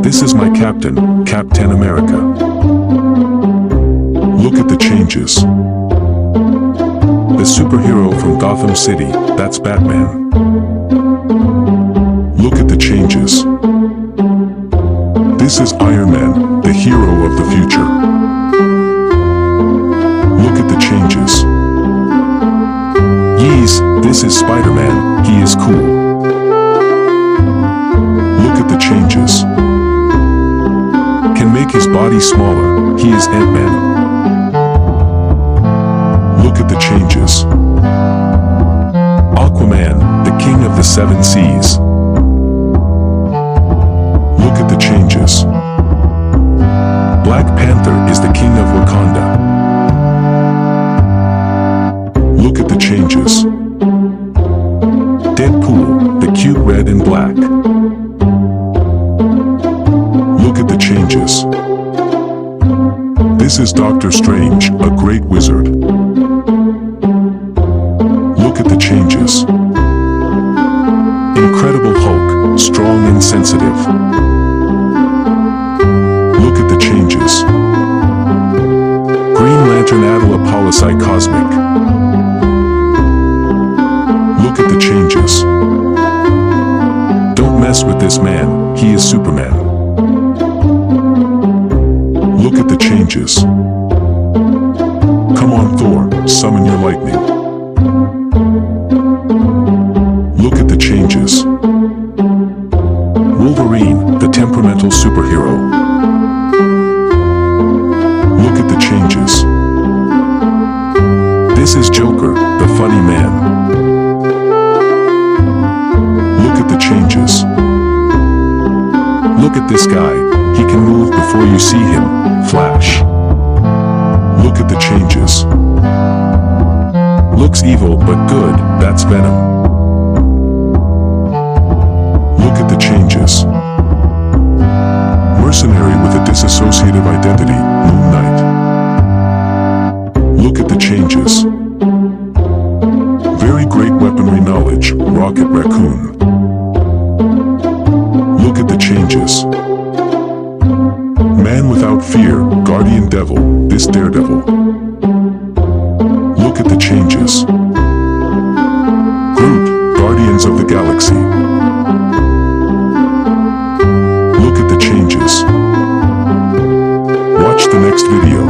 This is my captain, Captain America. Look at the changes. The superhero from Gotham City, that's Batman. Look at the changes. This is Iron Man, the hero of the future. Look at the changes. Yeez, this is Spider-Man, he is cool. Look at the changes. Can make his body smaller, he is Ant-Man. Look at the changes. Aquaman, the king of the seven seas. Look at the changes. Black Panther is the king of Wakanda. Look at the changes. Deadpool, the cute red and black. Look at the changes. This is Doctor Strange, a great wizard. Look at the changes. Incredible Hulk, strong and sensitive. Look at the changes. Green Lantern Adela Polisai Cosmic. Look at the changes. Don't mess with this man, he is Superman. Look at the changes. Come on Thor, summon your lightning. Look at the changes. Wolverine, the temperamental superhero. Look at the changes. This is Joker, the funny man. Look at the changes. Look at this guy, he can move before you see him, Flash. Look at the changes. Looks evil but good, that's Venom. Look at the changes. Mercenary with a disassociative identity, Moon Knight. Look at the changes. Very great weaponry knowledge, Rocket Raccoon. Look at the changes. Man without fear, Guardian Devil, this Daredevil. Look at the changes. Groot, Guardians of the Galaxy. Look at the changes. Watch the next video.